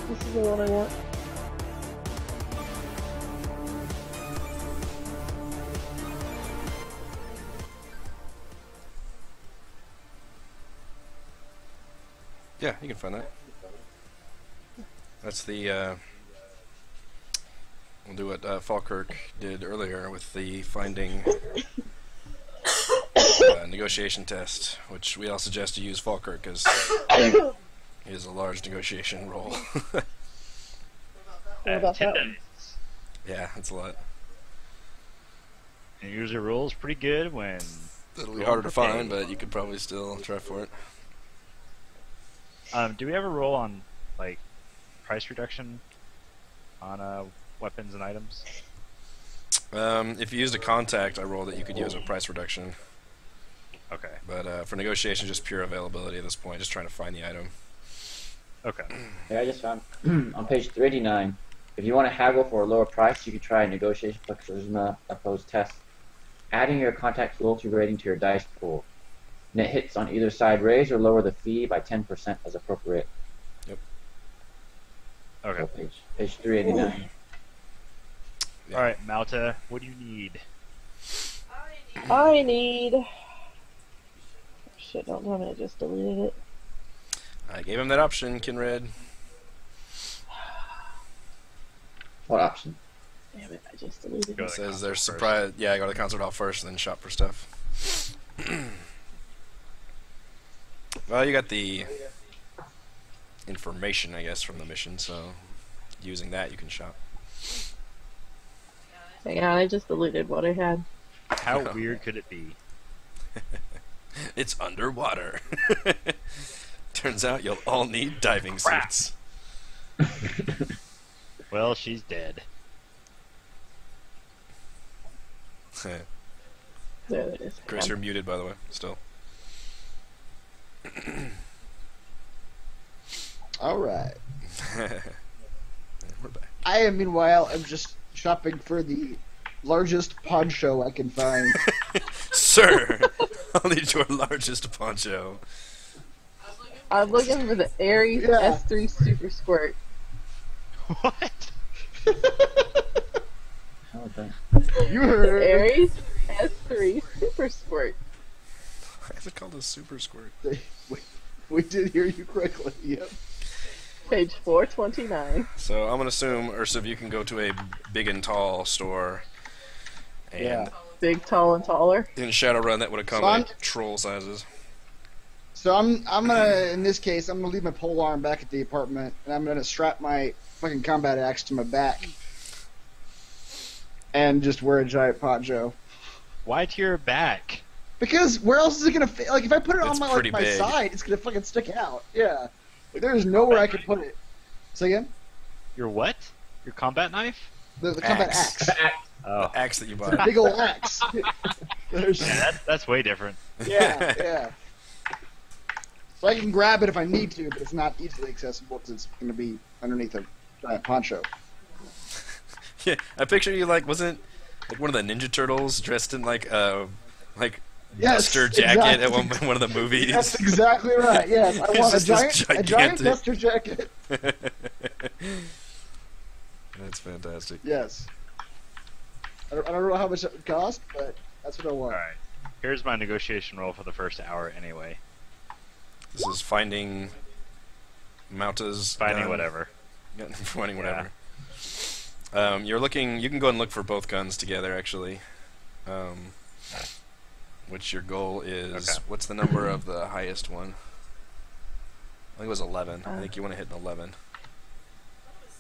This is the one I want. Yeah, you can find that. That's the, we'll do what Falkirk did earlier with the finding negotiation test, which we all suggest to use Falkirk because he has a large negotiation roll. What about that one? Yeah, that's a lot. And user rolls pretty good when... It'll be harder to find, but you could probably still try for it. Do we ever roll on, like, price reduction on weapons and items? If you used a contact, I rolled that you could use a price reduction. Okay. But for negotiation, just pure availability at this point, just trying to find the item. Okay. Yeah, I just found on page 389. If you want to haggle for a lower price, you could try a negotiation plus charisma opposed test. Adding your contact loyalty rating to your dice pool. Net hits on either side raise or lower the fee by 10% as appropriate. Yep. Okay. So page 389. Yeah. Alright, Malta, what do you need? I need... Shit, don't tell me I just deleted it. I gave him that option, Kinred. What option? Damn it, I just deleted Go it. It to says the they're concert surprised. Yeah, go to the concert hall first, and then shop for stuff. Well, you got the information, I guess, from the mission, so using that, you can shop. Hang on, I just deleted what I had. How weird could it be? It's underwater. Turns out you'll all need diving suits. Well, she's dead. There it is. Chris, you're muted, by the way, still. Alright. We're back. I am, meanwhile, I'm just shopping for the largest poncho I can find. Sir, I'll need your largest poncho. I'm looking for the Ares Yeah. S3 Super Squirt. What? How about that? You The heard. Ares S3 Super Squirt. Why is it called a super squirt? We did hear you correctly, yep. Page 429. So I'm gonna assume, Ursa, you can go to a big and tall store, and Yeah. Big, tall, and taller. in Shadowrun that would accommodate troll sizes. So I'm gonna, in this case, I'm gonna leave my pole arm back at the apartment, and I'm gonna strap my fucking combat axe to my back, and just wear a giant poncho. Why to your back? Because where else is it gonna fit? Like if I put it It's on my pretty my big. side, it's gonna fucking stick out. Yeah, like, there's nowhere I could put it. Say again? Your what? Your combat knife? The combat Axe. axe. Oh. The axe that you It's a bought. big old axe. There's, Yeah, that's way different. yeah, yeah. So I can grab it if I need to, but it's not easily accessible because it's going to be underneath a giant poncho. Yeah, I picture you like, wasn't like one of the Ninja Turtles dressed in like Yes, duster jacket at exactly. one of the movies. That's exactly right. Yes, I It's want a just this giant gigantic- duster jacket. That's fantastic. Yes. I don't know how much it would cost, but that's what I want. Alright. Here's my negotiation roll for the first hour anyway. This is finding Mounta's Finding gun. whatever. Yeah, finding Yeah. whatever. You're looking. You can go and look for both guns together, actually. Which your goal is? Okay. What's the number of the highest one? I think it was 11. I think you want to hit an 11.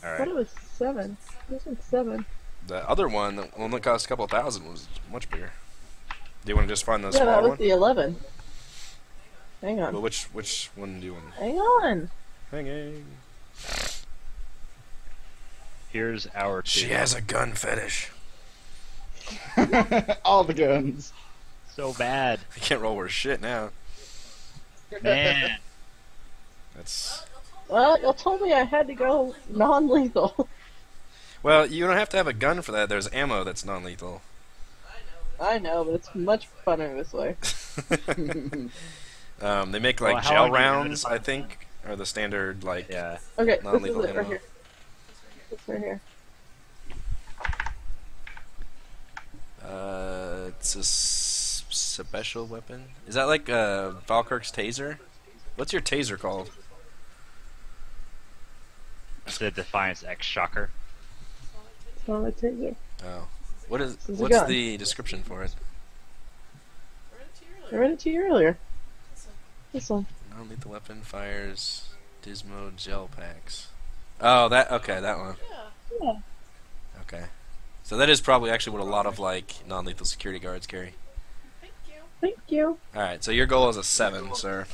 I Alright. thought it was 7. This one's 7. The other one that only cost a couple thousand was much bigger. Do you want to just find the Yeah, that smaller was one? the 11. Hang on. Well, which one do you want? Hang on. Hanging. Here's hour 2. She has a gun fetish. All the guns. So bad. I can't roll worth shit now. Man. That's Well, you told me I had to go non-lethal. well, you don't have to have a gun for that. There's ammo that's non-lethal. I know, but it's much funner this way. They make like Well, how gel long do you give it rounds, a- I think, or the standard like Yeah. Okay, this is non-lethal it ammo? right here. It's right here. It's a special weapon. Is that like Valkyrk's taser? What's your taser called? It's the Defiance X Shocker. It's not a taser. Oh, This is a what's gun. the description for it? I read it to you earlier. This one. Non-lethal weapon fires Dismo gel packs. Oh, that that one. Yeah. Okay, so that is probably actually what a lot of like non-lethal security guards carry. Thank you. All right, so your goal is a 7, sir.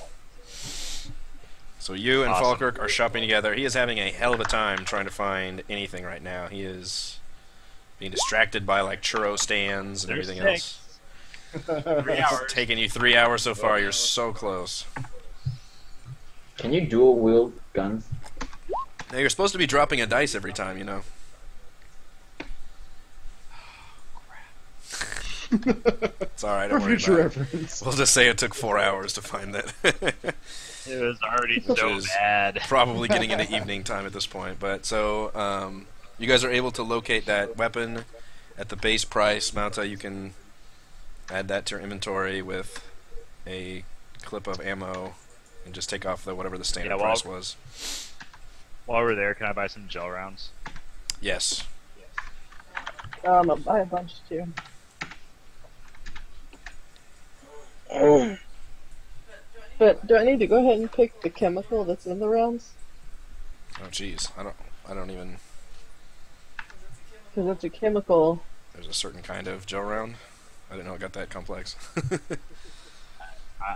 So you and Awesome. Falkirk are shopping together. He is having a hell of a time trying to find anything right now. He is being distracted by like churro stands and There's everything else. 3 hours. It's taken you 3 hours so far. You're so close. Can you dual wield guns? Now you're supposed to be dropping a dice every time, you know. It's all right. For Don't worry future about it. reference. We'll just say it took 4 hours to find that. It was already Which so is bad. Probably getting into evening time at this point. But so you guys are able to locate that weapon at the base price. Mauta, you can add that to your inventory with a clip of ammo and just take off the whatever the standard Yeah, well, price was. While we're there, can I buy some gel rounds? Yes. I'll buy a bunch too. But do I need to go ahead and pick the chemical that's in the rounds? Oh jeez, I don't even. Because it's a chemical. There's a certain kind of gel round. I didn't know it got that complex.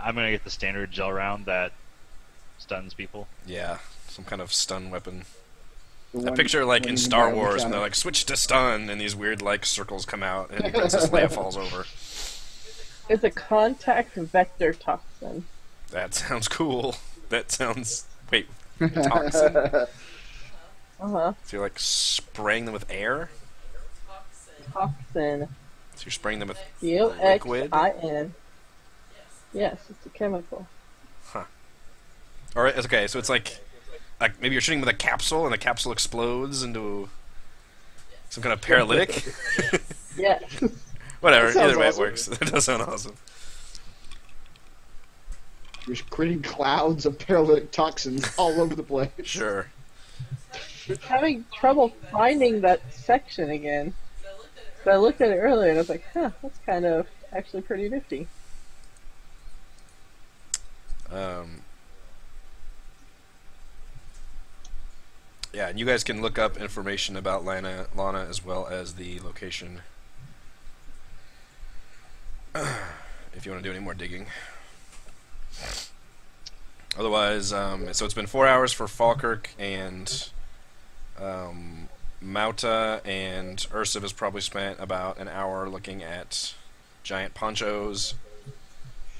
I'm gonna get the standard gel round that stuns people. Yeah, some kind of stun weapon. The I one- picture like one in you Star buy on the Wars when counter. they're like switch to stun and these weird like circles come out and Princess Leia falls over. It's a contact vector toxin. That sounds cool. That sounds toxin. Uh-huh. So you're like spraying them with air? Toxin. So you're spraying them with Toxin. Yes, it's a chemical. Or it's okay, so it's like maybe you're shooting with a capsule and the capsule explodes into some kind of paralytic. Yes. Whatever, That sounds either way awesome. it works. That does sound awesome. You're creating clouds of paralytic toxins all over the place. Sure. Having trouble finding that section again. So I looked at it earlier and I was like, huh, that's kind of actually pretty nifty. Yeah, and you guys can look up information about Lana as well as the location. If you want to do any more digging. Otherwise, so it's been 4 hours for Falkirk, and Mauta and Ursiv has probably spent about an hour looking at giant ponchos.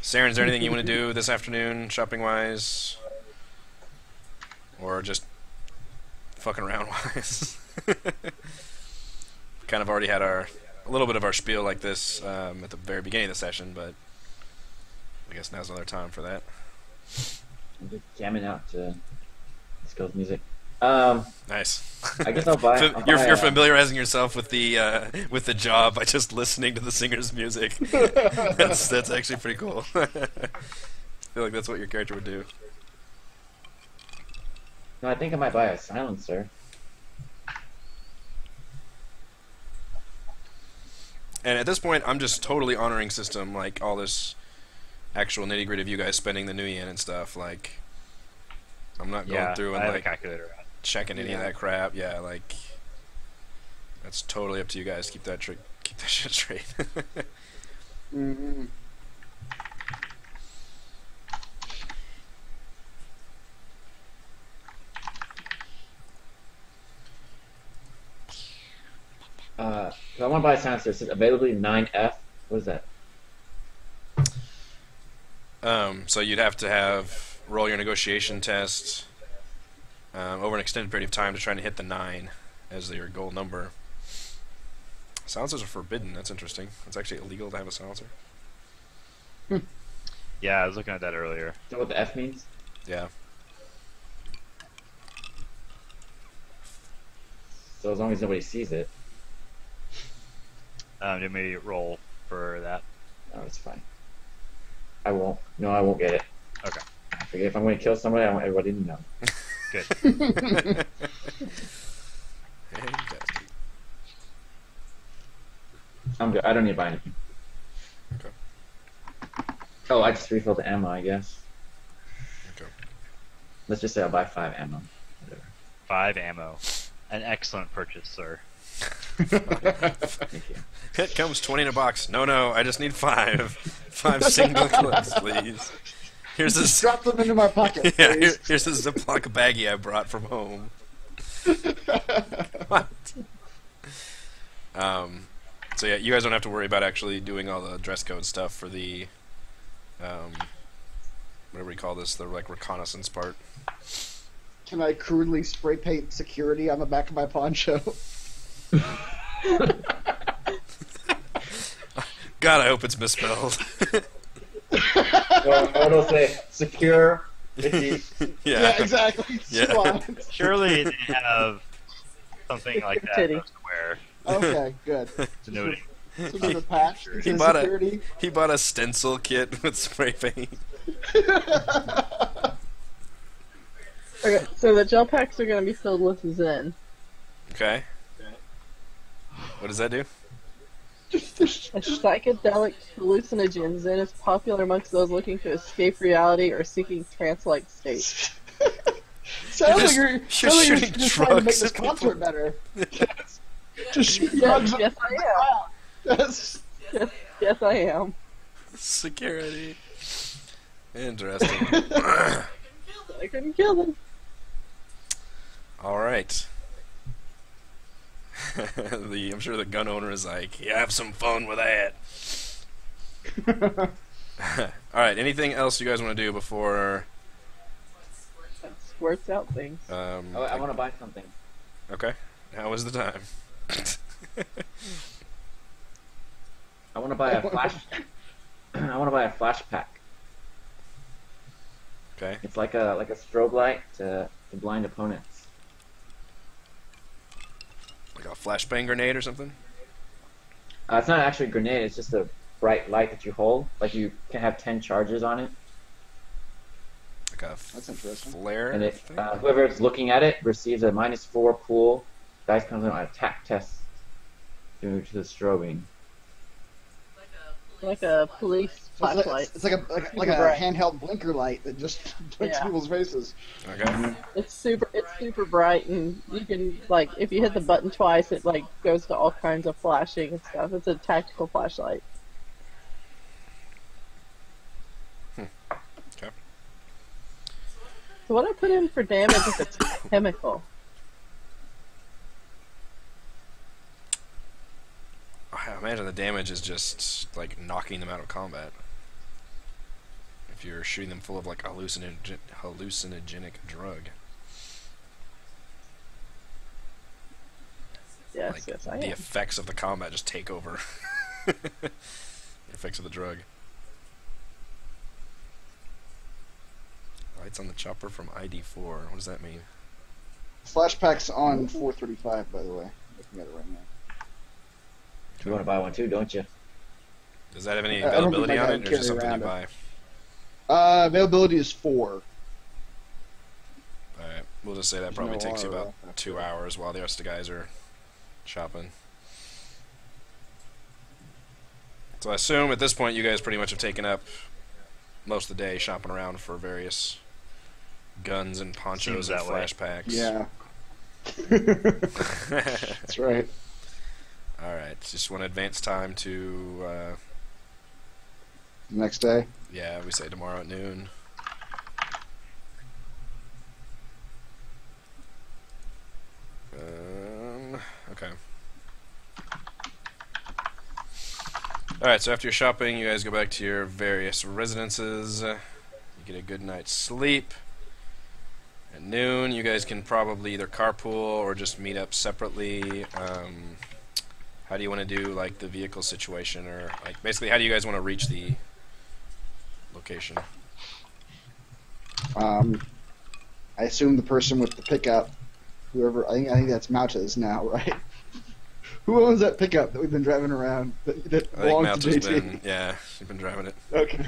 Saren, is there anything you want to do this afternoon, shopping-wise? Or just fucking around-wise? Kind of already had a little bit of our spiel like this at the very beginning of the session, but I guess now's another time for that. I'm just jamming out to Skills music. Nice. I guess I'll buy. You're familiarizing yourself with the job by just listening to the singer's music. That's actually pretty cool. I feel like that's what your character would do. No, I think I might buy a silencer. And at this point, I'm just totally honoring system, like all this actual nitty gritty of you guys spending the new yen and stuff. Like, I'm not going through I and have a like calculator out. checking any of that crap. Yeah, like that's totally up to you guys. Keep that shit straight. Mm-hmm. So I want to buy a silencer. It says availability 9F. What is that? So you'd have to roll your negotiation test over an extended period of time to try to hit the 9 as your goal number. Silencers are forbidden. That's interesting. It's actually illegal to have a silencer. Yeah, I was looking at that earlier. Is that what the F means? Yeah. so as long as nobody sees it, Did we roll for that? no, it's fine. I won't. No, I won't get it. Okay. I forget if I'm going to kill somebody, I want everybody to know. Good. Fantastic. I'm good. I don't need to buy anything. Okay. Oh, I just refilled the ammo, I guess. Okay. Let's just say I'll buy 5 ammo. Whatever. 5 ammo. An excellent purchase, sir. Thank you. It comes 20 in a box. No, I just need 5. 5 single clips, please. Here's Just a drop them into my pocket, yeah. please. Here's a Ziploc baggie I brought from home. What? So yeah, you guys don't have to worry about actually doing all the dress code stuff for the, whatever we call this, the like reconnaissance part. Can I crudely spray paint security on the back of my poncho? God, I hope it's misspelled. Or it'll say secure. Yeah. Yeah, exactly. Yeah. Two lines. Surely they have something like that Titty. for us to wear. Okay, good. Denoting. So there's a patch that He says bought security. He bought a stencil kit with spray paint. Okay, so the gel packs are going to be filled with Zen. Okay. What does that do? A psychedelic hallucinogen, Zen is popular amongst those looking to escape reality or seeking trance-like states. Sounds like You're you're, just sounds like you're shooting just trying to make drugs this at people. concert better. Just shoot Yes, drugs. yes, I am. Yes. Yes, I am. Security. Interesting. I couldn't kill them. All right. I'm sure the gun owner is like, yeah, have some fun with that. All right. Anything else you guys want to do before? That squirts out things. Oh, I want to buy something. Okay. Now is the time. I want to buy a flash. I want to buy a flash pack. Okay. It's like a strobe light to blind opponents. Like a flashbang grenade or something? It's not actually a grenade. It's just a bright light that you hold. Like you can have 10 charges on it, Like a That's interesting. flare? and thing? whoever's looking at it receives a -4 pool. Dice comes in on attack test due to the strobing. Like a police flashlight. It's like a Super bright. handheld blinker light that just blinks Yeah. people's faces. Okay. It's super bright, and you can, like, if you hit the button twice, it, like, goes to all kinds of flashing and stuff. It's a tactical flashlight. Okay. So what I put in for damage is it's chemical. I imagine the damage is just like knocking them out of combat. If you're shooting them full of like hallucinogenic drug. Yes, Like yes, I the am. effects of the combat just take over. The effects of the drug. Lights on the chopper from ID4. What does that mean? Flashpack's on 435, by the way. Looking at it right now. You want to buy one too, don't you? Does that have any I don't think availability my on guy it, would or is it carry something you around buy? Availability is 4. Alright, we'll just say that probably No takes you auto about roll. 2 hours while the rest of the guys are shopping. So I assume at this point you guys pretty much have taken up most of the day shopping around for various guns and ponchos Seems and that way. flash packs. Yeah. That's right. Alright, just want to advance time to, Next day. yeah, we say tomorrow at noon. Okay. Alright, so after your shopping, you guys go back to your various residences. You get a good night's sleep. At noon, you guys can probably either carpool or just meet up separately. How do you want to do, like, the vehicle situation? Or, like, basically, how do you guys want to reach the location? I assume the person with the pickup whoever. I think that's Moucha's now, right? Who owns that pickup that we've been driving around that I think belongs to Mount has JT? been, yeah, she's been driving it. Okay.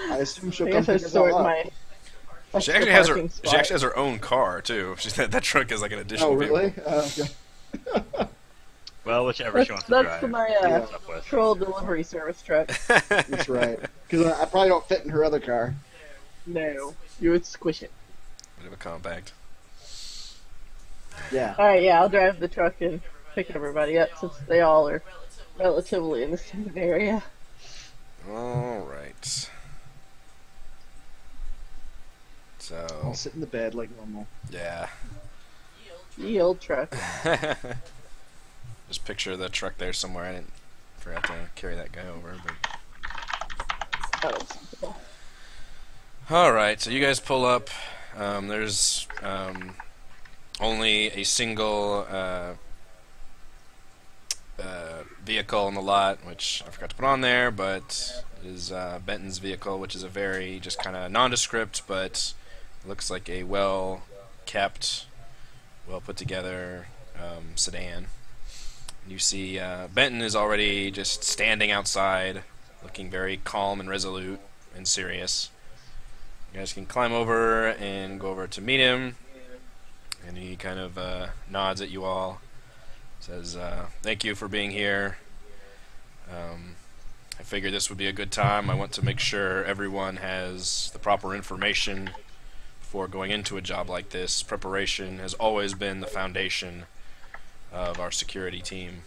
I assume she'll I come guess I pick us all stored up. my She extra actually has her. parking She spot. actually has her own car too. That truck is like an additional Oh, really? vehicle. Okay. Well, whichever she wants to That's drive. my what's up with. troll delivery service truck. That's right. Because I probably don't fit in her other car. No, you would squish it. Bit of a compact. Yeah. All right, yeah, I'll drive the truck and pick everybody up since they all are relatively in the same area. All right. So I'll sit in the bed like normal. yeah. The old truck. Just picture the truck there somewhere. I didn't forgot to carry that guy over. But That was simple. all right, so you guys pull up. There's only a single vehicle in the lot, which I forgot to put on there, but is Benton's vehicle, which is a very just kind of nondescript, but looks like a well-kept, well-put-together sedan. You see Benton is already just standing outside, looking very calm and resolute and serious. You guys can climb over and go over to meet him, and he kind of nods at you all, says, thank you for being here. I figured this would be a good time. I want to make sure everyone has the proper information before going into a job like this. Preparation has always been the foundation of our security team.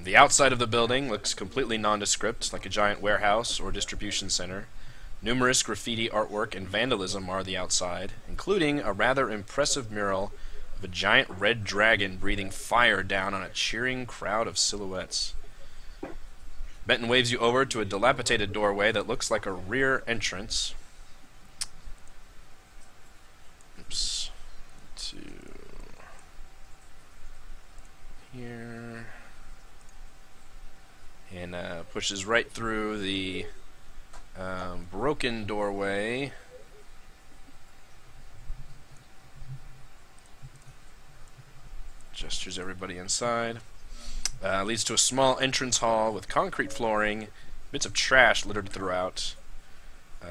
The outside of the building looks completely nondescript, like a giant warehouse or distribution center. Numerous graffiti artwork and vandalism are the outside, including a rather impressive mural of a giant red dragon breathing fire down on a cheering crowd of silhouettes. Benton waves you over to a dilapidated doorway that looks like a rear entrance. Oops. To here. And pushes right through the broken doorway. Gestures everybody inside. Leads to a small entrance hall with concrete flooring, bits of trash littered throughout.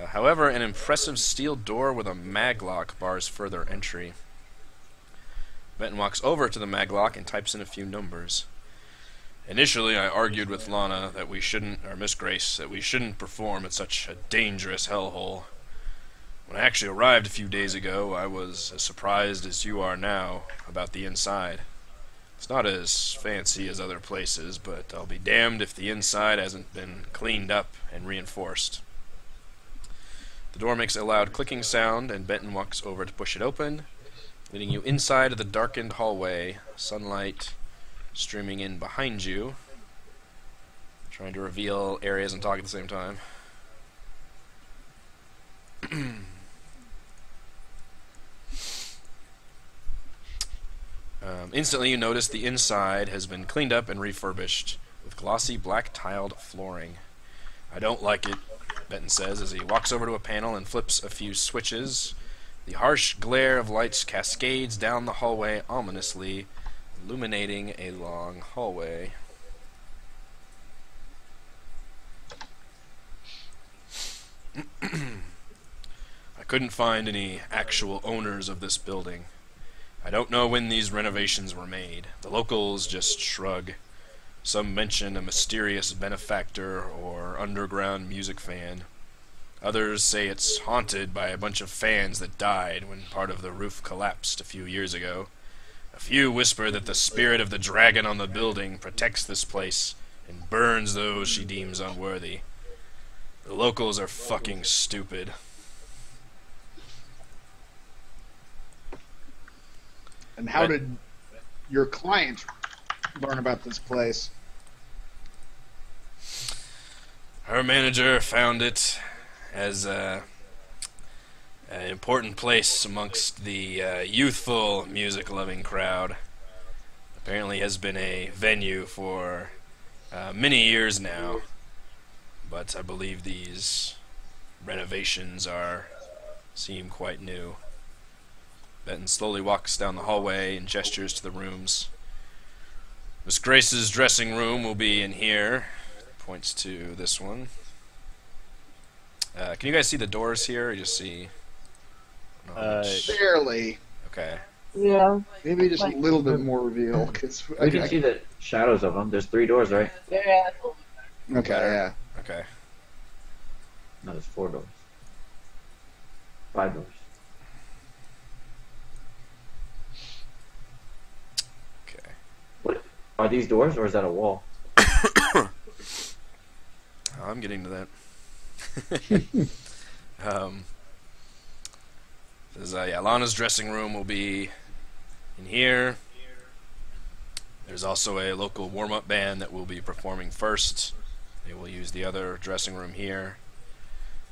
However, an impressive steel door with a maglock bars further entry. Benton walks over to the maglock and types in a few numbers. Initially, I argued with Lana that we shouldn't, or Miss Grace, that we shouldn't perform at such a dangerous hellhole. When I actually arrived a few days ago, I was as surprised as you are now about the inside. It's not as fancy as other places, but I'll be damned if the inside hasn't been cleaned up and reinforced. The door makes a loud clicking sound, and Benton walks over to push it open, leading you inside of the darkened hallway, sunlight streaming in behind you, trying to reveal areas and talk at the same time. Instantly you notice the inside has been cleaned up and refurbished, with glossy black tiled flooring. I don't like it, Benton says as he walks over to a panel and flips a few switches. The harsh glare of lights cascades down the hallway ominously, illuminating a long hallway. I couldn't find any actual owners of this building. I don't know when these renovations were made. The locals just shrug. Some mention a mysterious benefactor or underground music fan. Others say it's haunted by a bunch of fans that died when part of the roof collapsed a few years ago. A few whisper that the spirit of the dragon on the building protects this place and burns those she deems unworthy. The locals are fucking stupid. And how did your client learn about this place? Her manager found it as an important place amongst the youthful, music-loving crowd. Apparently has been a venue for many years now, but I believe these renovations seem quite new. Benton slowly walks down the hallway and gestures to the rooms. Miss Grace's dressing room will be in here. Points to this one. Can you guys see the doors here? Or you just see... Barely. Okay. Yeah. Maybe just a little bit more reveal. Cause We can see the shadows of them. There's 3 doors, right? Yeah. Okay, yeah. Okay. No, there's 4 doors. 5 doors. Okay. What are these doors, or is that a wall? I'm getting to that. Says, yeah, Lana's dressing room will be in here. There's also a local warm-up band that will be performing first. They will use the other dressing room here.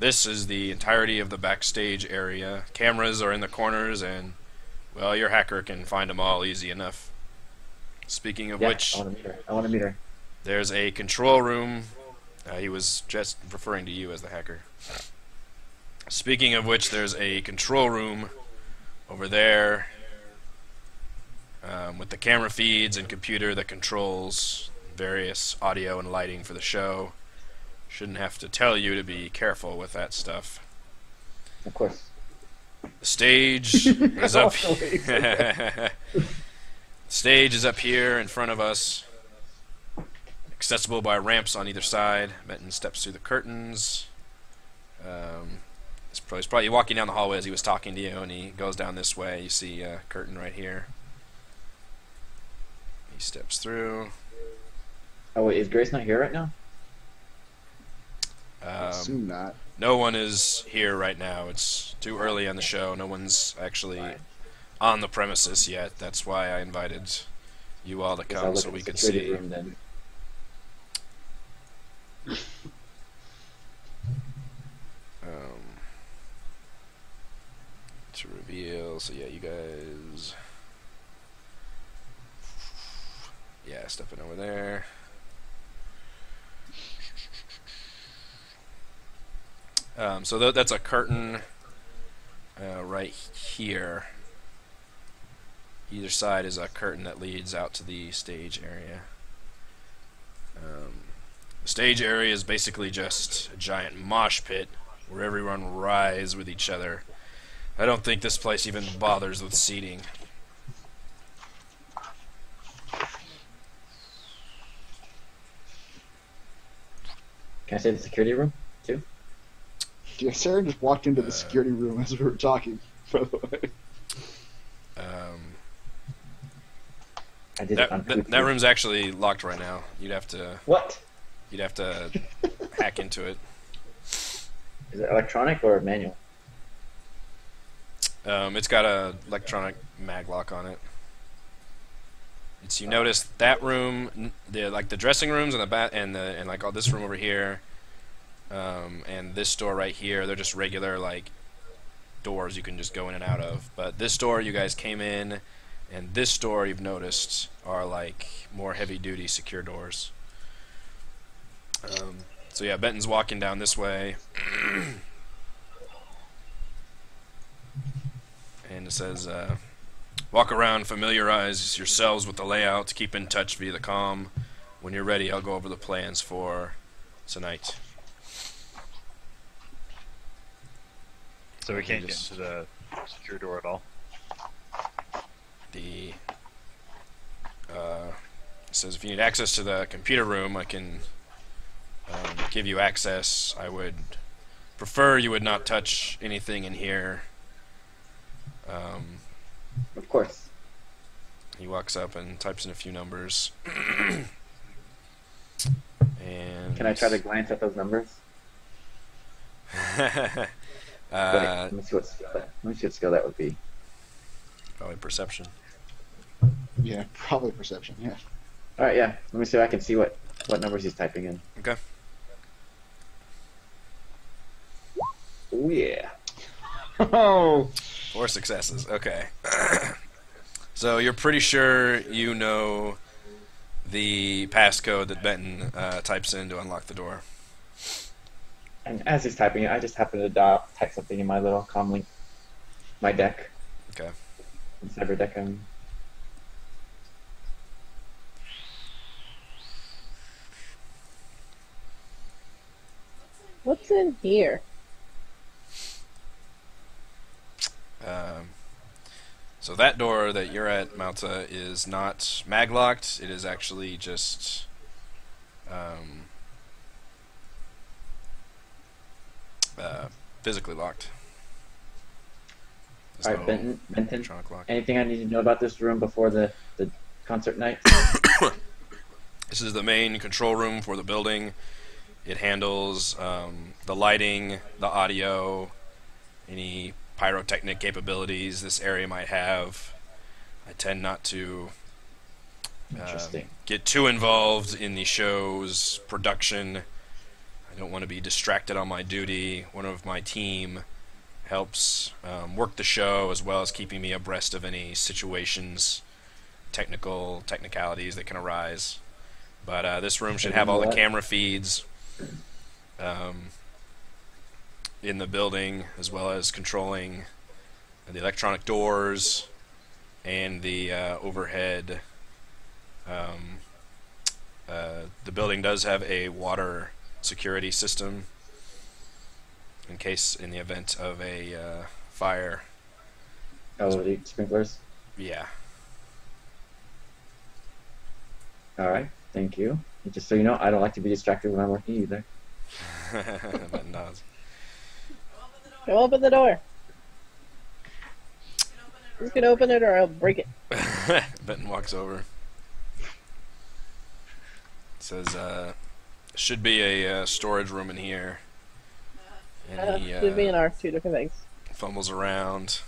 This is the entirety of the backstage area. Cameras are in the corners, and, well, your hacker can find them all easy enough. Speaking of which, I want to meet her. there's a control room. He was just referring to you as the hacker. Speaking of which, there's a control room over there with the camera feeds and computer that controls various audio and lighting for the show. Shouldn't have to tell you to be careful with that stuff. Of course. The stage is up. The stage is up here in front of us, accessible by ramps on either side. Benton steps through the curtains. He's probably walking down the hallway as he was talking to you, and he goes down this way. You see a curtain right here. He steps through. Oh wait, is Grace not here right now? Assume not. No one is here right now. It's too early on the show. No one's actually on the premises yet. That's why I invited you all to Guess I'll come look so at we the could security see. room then. To reveal. So yeah, you guys. Yeah, stepping over there. So that's a curtain right here. Either side is a curtain that leads out to the stage area. The stage area is basically just a giant mosh pit where everyone rides with each other. I don't think this place even bothers with seating. Can I say the security room too? Yeah, Sarah just walked into the security room as we were talking, by the way. I did it on That room's actually locked right now. You'd have to What? hack into it. Is it electronic or manual? It's got a electronic mag lock on it. You notice that room, the dressing rooms and and like all this room over here, and this door right here. They're just regular like doors you can just go in and out of. But this door you guys came in, and this door you've noticed are like more heavy-duty secure doors. So yeah, Benton's walking down this way. And it says, walk around, familiarize yourselves with the layout, keep in touch via the comm. When you're ready, I'll go over the plans for tonight. So we can't get into the secure door at all. It says if you need access to the computer room, I can give you access. I would prefer you would not touch anything in here. Of course. He walks up and types in a few numbers. And Can I try to glance at those numbers? Let me see what skill that would be. Probably perception. Yeah, probably perception, yeah. Alright, yeah. Let me see if I can see what numbers he's typing in. Okay. Oh yeah. Oh! 4 successes. Okay. So you're pretty sure you know the passcode that Benton types in to unlock the door. And as he's typing it, I just happen to type something in my little comm link, my deck. Okay. Cyberdecum. What's in here? Um, so that door that you're at, Malta, is not mag-locked. It is actually just physically locked. There's Alright, no Benton, electronic lock. anything I need to know about this room before the concert night? This is the main control room for the building. It handles the lighting, the audio, any pyrotechnic capabilities this area might have. I tend not to Interesting. get too involved in the show's production. I don't want to be distracted on my duty. One of my team helps work the show as well as keeping me abreast of any situations, technicalities that can arise. But this room should have all the camera feeds in the building, as well as controlling the electronic doors and the overhead. The building does have a water security system in the event of a fire. Oh, the sprinklers? Yeah. Alright, thank you. And just so you know, I don't like to be distracted when I'm working either. But no. Go open the door. You can open it or I'll break it. Benton walks over. Says, should be a storage room in here. And he Should be in our two different things. fumbles around,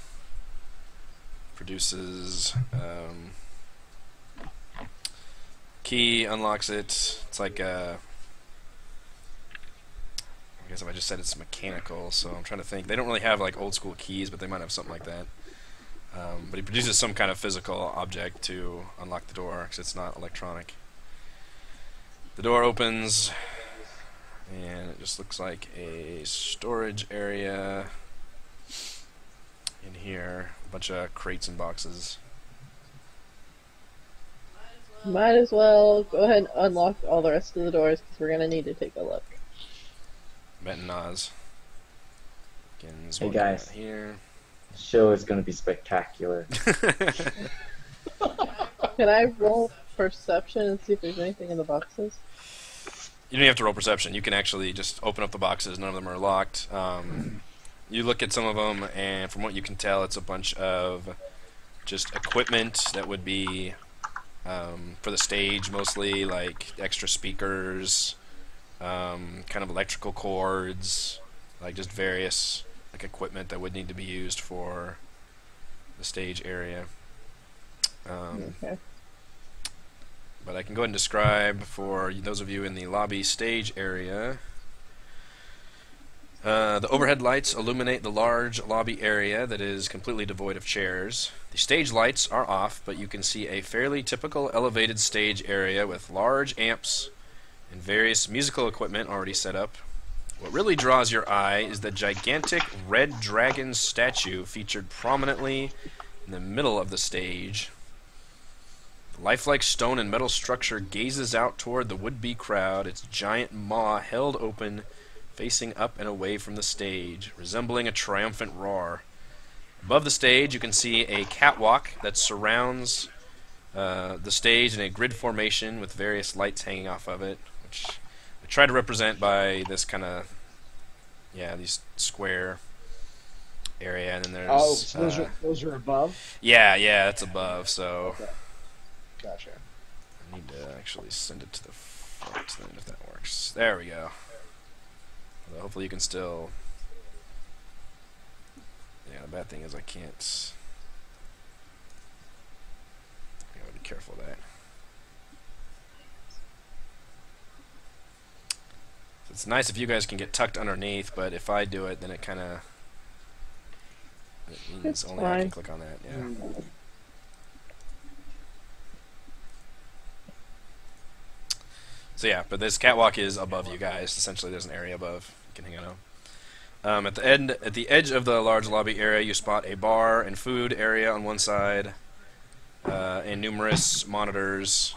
produces key, unlocks it. It's like I guess if I just said it's mechanical, so I'm trying to think. They don't really have like old school keys, but they might have something like that. But he produces some kind of physical object to unlock the door, because it's not electronic. The door opens, and it just looks like a storage area in here. A bunch of crates and boxes. Might as well go ahead and unlock all the rest of the doors because we're gonna need to take a look. Benton nods. Begins Hey, working guys. out here. The show is going to be spectacular. Can I roll perception and see if there's anything in the boxes? You don't have to roll perception. You can actually just open up the boxes. None of them are locked. You look at some of them, and from what you can tell, it's a bunch of just equipment that would be for the stage mostly, like extra speakers, kind of electrical cords, like just various like equipment that would need to be used for the stage area. Okay. But I can go ahead and describe for those of you in the lobby stage area. The overhead lights illuminate the large lobby area that is completely devoid of chairs. The stage lights are off, but you can see a fairly typical elevated stage area with large amps and various musical equipment already set up. What really draws your eye is the gigantic red dragon statue featured prominently in the middle of the stage. The lifelike stone and metal structure gazes out toward the would-be crowd, its giant maw held open, facing up and away from the stage, resembling a triumphant roar. Above the stage, you can see a catwalk that surrounds the stage in a grid formation with various lights hanging off of it, which I try to represent by this kind of, these square area, and then there's... Oh, so those are above? Yeah, that's above, so... Okay. Gotcha. I need to actually send it to the front then, if that works. There we go. Although hopefully you can still... Yeah, the bad thing is I can't... I gotta be careful of that. So it's nice if you guys can get tucked underneath, but if I do it, then it kind of... It means It's only I can fine. click on that, yeah. So yeah, but this catwalk is above you guys. Essentially, there's an area above. You can hang out At the edge of the large lobby area, you spot a bar and food area on one side, and numerous monitors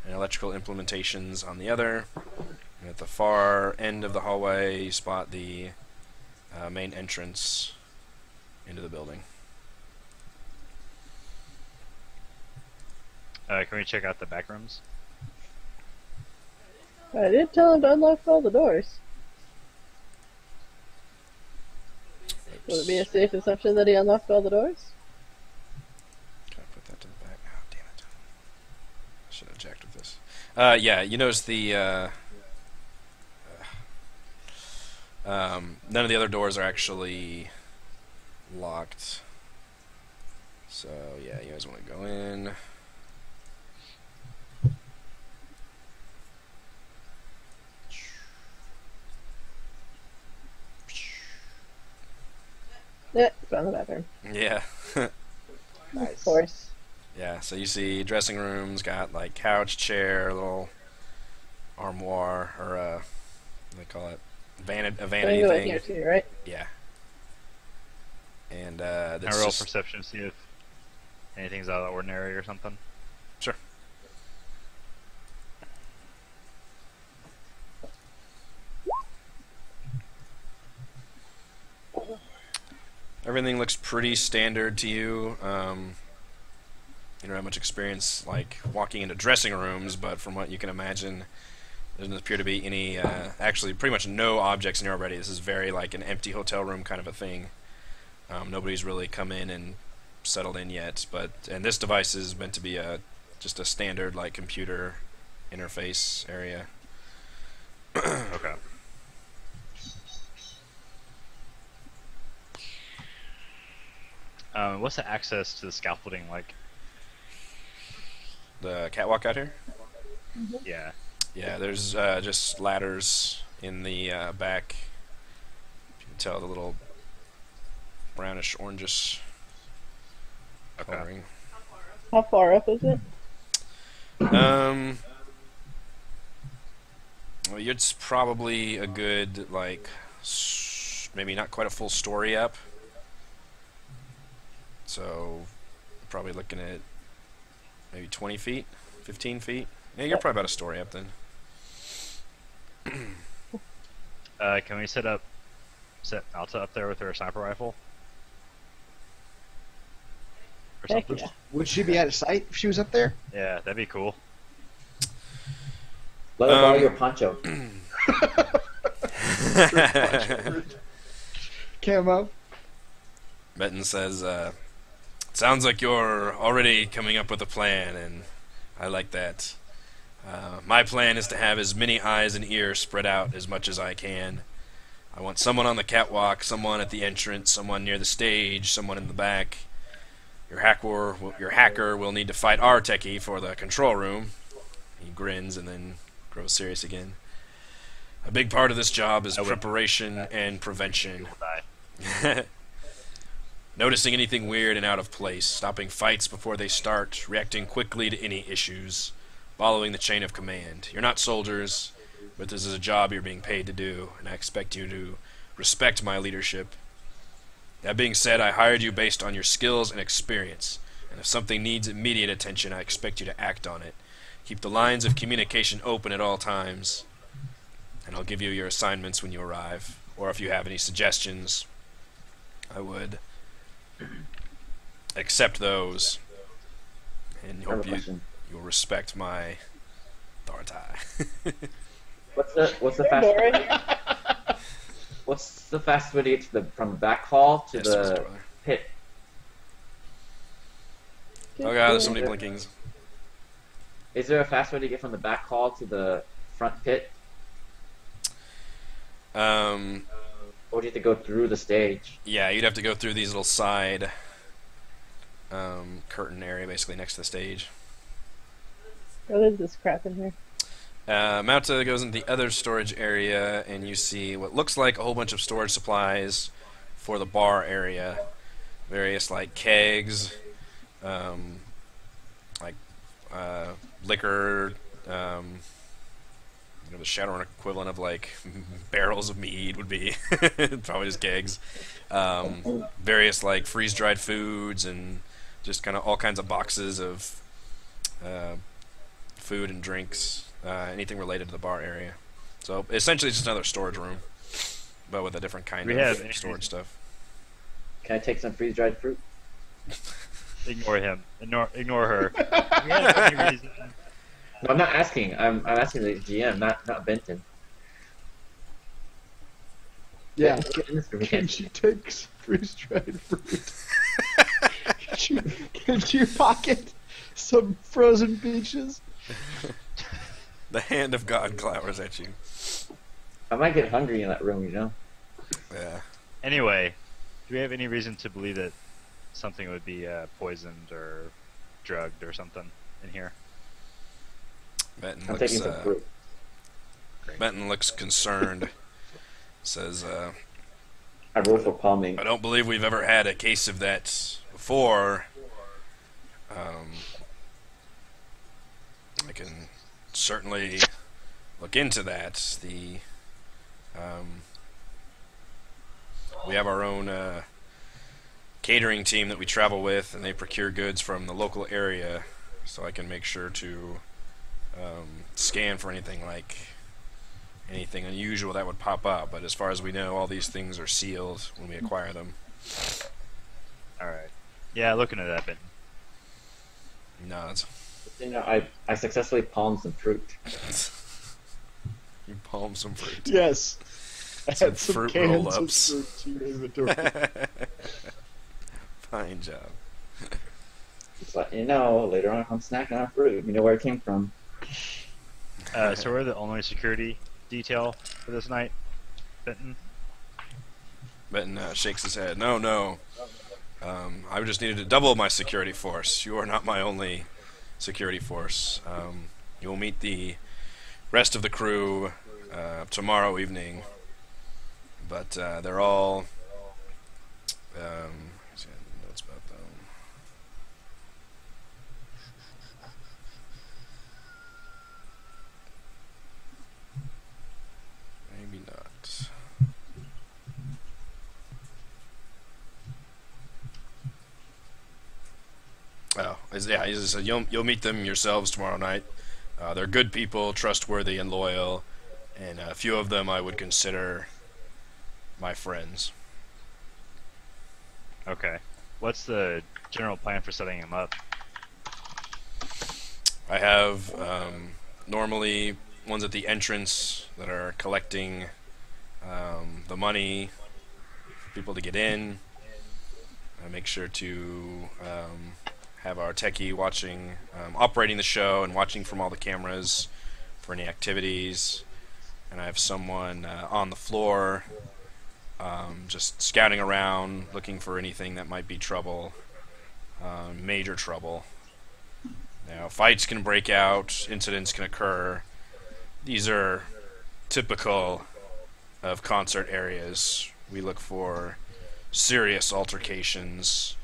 and electrical implementations on the other. And at the far end of the hallway, you spot the main entrance into the building. Can we check out the back rooms? I did tell him to unlock all the doors. Would it be a safe assumption that he unlocked all the doors? Can I put that to the back? Oh, damn it. I should have jacked with this. Yeah, you notice the... none of the other doors are actually locked. So, yeah, you guys want to go in. Yeah, found the bathroom. Yeah. Of course. Yeah, so you see dressing rooms, got like couch, chair, little armoire, or what do they call it? A vanity Go in thing. here too, right? Yeah. And A that's real just... perception to see if anything's out of the ordinary or something. Sure. Everything looks pretty standard to you. You don't have much experience like walking into dressing rooms, but from what you can imagine, there doesn't appear to be any, actually pretty much no objects in here already. This is very like an empty hotel room kind of a thing. Nobody's really come in and settled in yet, and this device is meant to be just a standard like computer interface area. Okay. What's the access to the scaffolding like? The catwalk out here? Yeah. Yeah, there's just ladders in the back. You can tell the little brownish, orangish coloring. How far up is it? Well, it's probably a good, like, maybe not quite a full story up. So, probably looking at maybe 20 feet, 15 feet. Yeah, you're probably about a story up then. Can we set Malta up there with her sniper rifle? Or Heck something? yeah. Would she be out of sight if she was up there? Yeah, that'd be cool. Let her borrow your poncho. Camo. Benton says, sounds like you're already coming up with a plan, and I like that. My plan is to have as many eyes and ears spread out as much as I can. I want someone on the catwalk, someone at the entrance, someone near the stage, someone in the back. Your hacker will need to fight our techie for the control room. He grins and then grows serious again. A big part of this job is preparation and prevention. Noticing anything weird and out of place, stopping fights before they start, reacting quickly to any issues, following the chain of command. You're not soldiers, but this is a job you're being paid to do, and I expect you to respect my leadership. That being said, I hired you based on your skills and experience, and if something needs immediate attention, I expect you to act on it. Keep the lines of communication open at all times, and I'll give you your assignments when you arrive, or if you have any suggestions, I would accept those, and I have a hope question. you'll respect my authority. What's the Boring. what's the fastest way to get to from the back hall to Yes, the Mr. Brother. pit? Oh god, there's so many blinkings. Is there a fast way to get from the back hall to the front pit, or do you have to go through the stage? Yeah, you'd have to go through these little side curtain area, basically next to the stage. What is this crap in here? Mouta goes into the other storage area, and you see what looks like a whole bunch of storage supplies for the bar area. Various, like, kegs, like, liquor, the Shadowrun equivalent of like barrels of mead would be probably just kegs. Various like freeze-dried foods and just kind of all kinds of boxes of food and drinks, anything related to the bar area. So essentially, it's just another storage room, but with a different kind of storage stuff. Can I take some freeze-dried fruit? Ignore him. Ignore her. Do we have any reason? No, I'm not asking. I'm asking the GM, not Benton. Yeah. Mr. Can Benton. she take freeze-dried fruit? Can you pocket some frozen peaches? The hand of God glowers at you. I might get hungry in that room, you know. Yeah. Anyway, do we have any reason to believe that something would be poisoned or drugged or something in here? Benton I'm looks, taking some fruit. Benton looks concerned. Says, I roll for palming. I don't believe we've ever had a case of that before. I can certainly look into that. We have our own catering team that we travel with, and they procure goods from the local area, so I can make sure to scan for anything unusual that would pop up. But as far as we know, all these things are sealed when we acquire them. Alright. Yeah, looking at that bit. Nods. You know, I successfully palmed some fruit. You palm some fruit. Yes. I Some had some fruit cans roll-ups. of fruit to your inventory. Fine job. Just let you know, later on if I'm snacking on fruit, you know where it came from. So we're the only security detail for this night, Benton? Benton shakes his head. No. I just needed to double my security force. You are not my only security force. You will meet the rest of the crew tomorrow evening. But they're all... see, notes about them. Maybe not. Oh, he said you'll meet them yourselves tomorrow night. They're good people, trustworthy and loyal, and a few of them I would consider my friends. Okay. What's the general plan for setting him up? I have normally ones at the entrance that are collecting the money for people to get in. I make sure to have our techie watching, operating the show and watching from all the cameras for any activities. And I have someone on the floor just scouting around, looking for anything that might be trouble, major trouble. Now, fights can break out, incidents can occur. These are typical of concert areas. We look for serious altercations,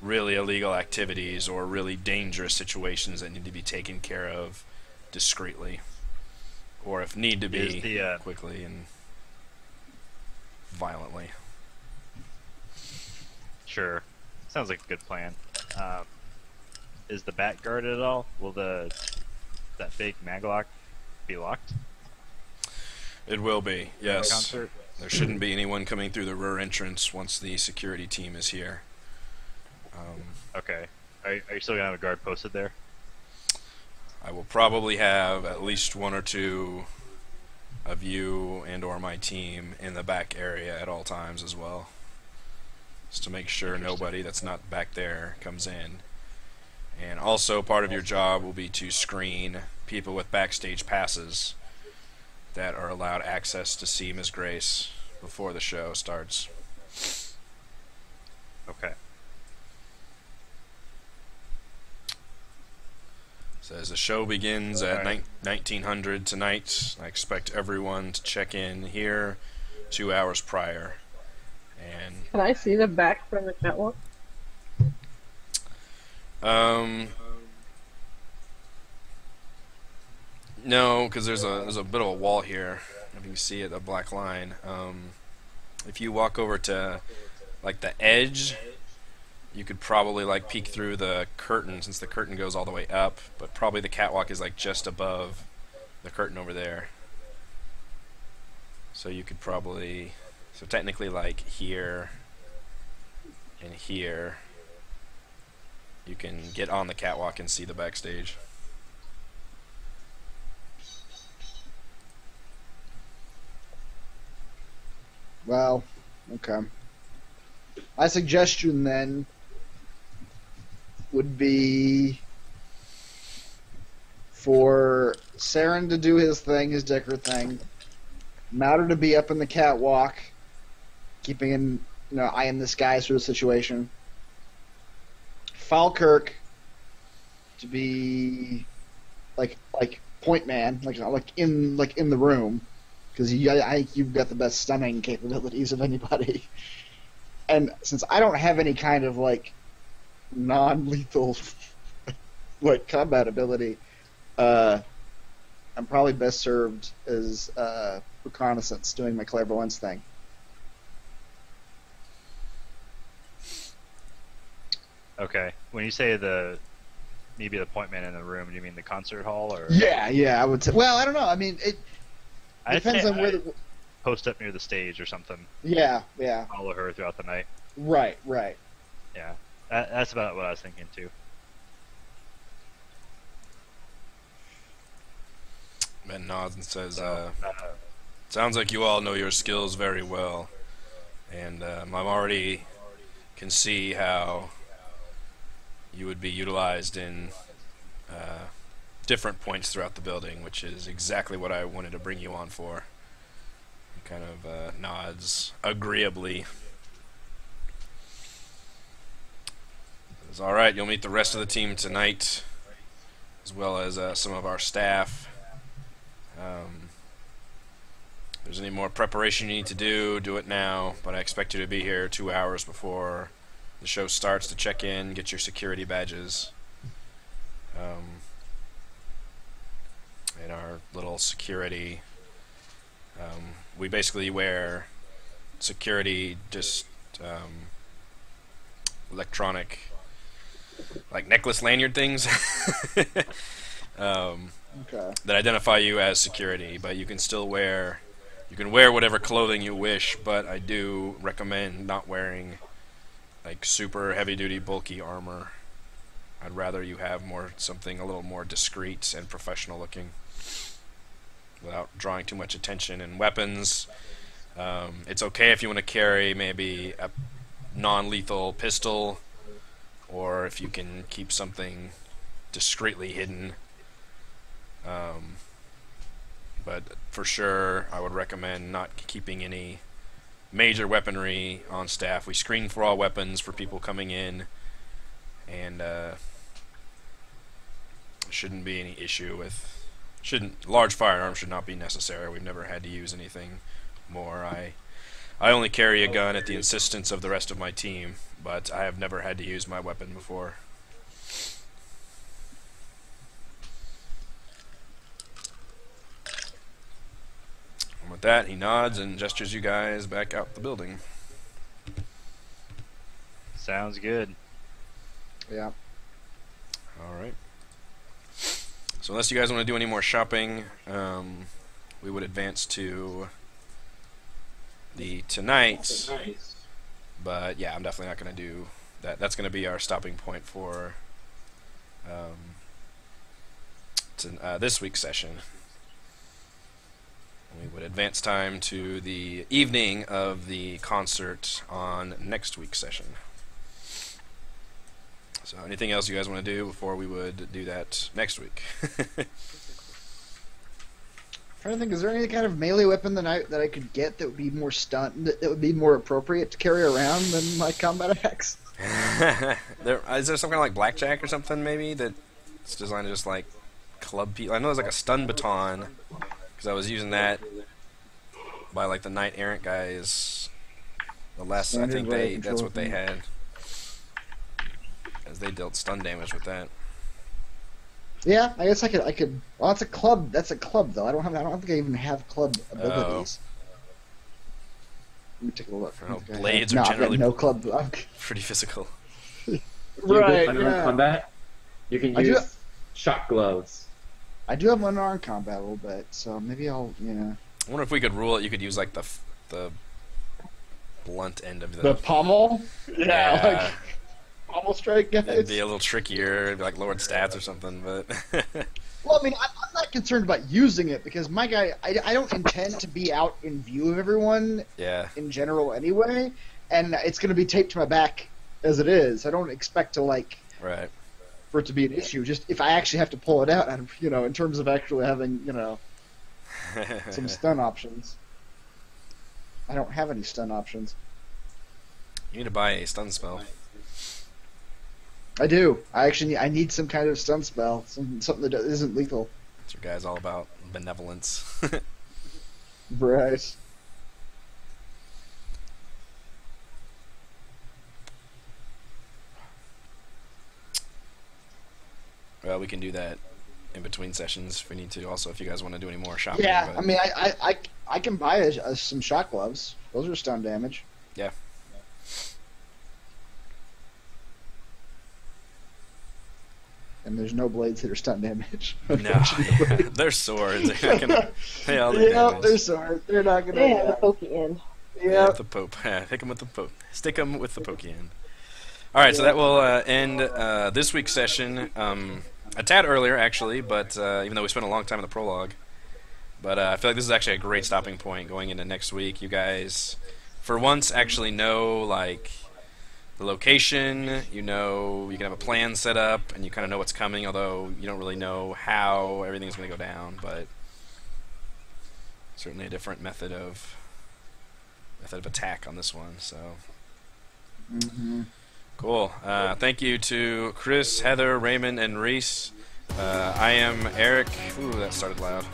really illegal activities, or really dangerous situations that need to be taken care of discreetly, or if need to be, quickly and violently. Sure. Sounds like a good plan. Is the bat guarded at all? Will that big maglock be locked? It will be, yes. Concert? There shouldn't be anyone coming through the rear entrance once the security team is here. Okay. Are you still gonna have a guard posted there? I will probably have at least one or two of you and or my team in the back area at all times as well, just to make sure nobody that's not back there comes in. And also part of your job will be to screen people with backstage passes that are allowed access to see Ms. Grace before the show starts. Okay. Says the show begins at 1900 tonight. I expect everyone to check in here 2 hours prior. And Can I see the back from the catwalk? No, because there's a bit of a wall here. If you can see it, a black line. If you walk over to like the edge, you could probably like peek through the curtain since the curtain goes all the way up. But probably the catwalk is like just above the curtain over there. So you could probably, so technically like here and here, you can get on the catwalk and see the backstage. Well, okay. My suggestion then would be for Saren to do his thing, his Decker thing. Matter to be up in the catwalk, keeping an eye in the sky sort of situation. Falkirk to be like point man, like in the room, because I think you've got the best stunning capabilities of anybody. And since I don't have any kind of like non-lethal like combat ability, I'm probably best served as reconnaissance, doing my clairvoyance thing. Okay. When you say maybe the point man in the room, do you mean the concert hall or? Yeah, I would say. Well, I don't know. I mean, it depends on where. Post up near the stage or something. Yeah. Follow her throughout the night. Right. Yeah, that's about what I was thinking too. Ben nods and says, sounds like you all know your skills very well, and I already can see how you would be utilized in different points throughout the building, which is exactly what I wanted to bring you on for. He kind of nods agreeably. Says, all right, you'll meet the rest of the team tonight, as well as some of our staff. If there's any more preparation you need to do it now, but I expect you to be here 2 hours before the show starts to check in, get your security badges. And our little security, we basically wear security, just electronic, like necklace lanyard things. Okay. That identify you as security, but you can still wear whatever clothing you wish, but I do recommend not wearing like super heavy duty bulky armor. I'd rather you have something a little more discreet and professional looking without drawing too much attention. And weapons, it's okay if you want to carry maybe a non-lethal pistol, or if you can keep something discreetly hidden. But for sure, I would recommend not keeping any major weaponry on staff. We screen for all weapons for people coming in, and shouldn't be any issue with. Large firearms should not be necessary. We've never had to use anything more. I only carry a gun at the insistence of the rest of my team, but I have never had to use my weapon before. And with that, he nods and gestures you guys back out the building. Sounds good. Yeah. All right. So unless you guys want to do any more shopping, we would advance to the tonight. But yeah, I'm definitely not going to do that. That's going to be our stopping point for this week's session. We would advance time to the evening of the concert on next week's session. So anything else you guys want to do before we would do that next week? Trying to think, is there any kind of melee weapon that I could get that would be more that would be more appropriate to carry around than my combat axe? Is there some kind of like blackjack or something maybe that's designed to just like club people? I know there's like a stun baton, because I was using that by like the knight errant guys. I think that's what they had, as they dealt stun damage with that. Yeah, I guess I could. I could. Well, that's a club. That's a club, though. I don't have. I don't think I even have club abilities. Let me take a look. I don't know, I think I blades have- are no, I've got generally no club. pretty physical. Do you go Right. unarmed Yeah. combat? You can I do- use shock gloves. I do have unarmed combat a little bit, so maybe I'll. Yeah. I wonder if we could rule it. You could use like the blunt end of The pommel. Yeah. Like pommel strike, guys. It'd be a little trickier, it'd be like lowered stats or something, but Well, I mean, I'm not concerned about using it because my guy, I don't intend to be out in view of everyone yeah. in general anyway, and it's going to be taped to my back as it is. I don't expect to like Right. for it to be an issue. Just if I actually have to pull it out, and in terms of actually having some stun options. I don't have any stun options. You need to buy a stun spell. I do. I need some kind of stun spell, something that isn't lethal. That's what guy's all about. Benevolence. Right. Well, we can do that in between sessions if we need to. Also, if you guys want to do any more shopping. Yeah, but- I mean, I can buy some shot gloves. Those are stun damage. Yeah. And there's no blades that are stun damage. No, yeah. They're swords. They're not gonna pay all the Yeah, damage. they're swords. They're not gonna. They have a pokey end. Yeah, Yeah. with the Pope. Hit him with the Pope. Stick him with the pokey end. All right, so that will end this week's session. A tad earlier, actually, but even though we spent a long time in the prologue. But I feel like this is actually a great stopping point going into next week. You guys, for once, actually know like the location. You know you can have a plan set up, and you kind of know what's coming. Although you don't really know how everything's going to go down, but certainly a different method of attack on this one. So. Mm-hmm. Cool. Thank you to Chris, Heather, Raymond, and Reese. I am Eric. Ooh, that started loud.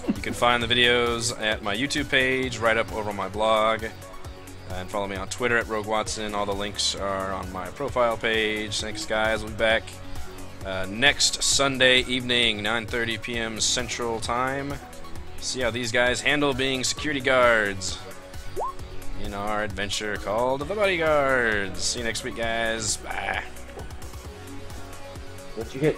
You can find the videos at my YouTube page, right up over on my blog, and follow me on Twitter at Rogue Watson. All the links are on my profile page. Thanks, guys. We'll be back next Sunday evening, 9:30 p.m. Central Time. See how these guys handle being security guards in our adventure called The Bodyguards. See you next week, guys. Bye. What you get?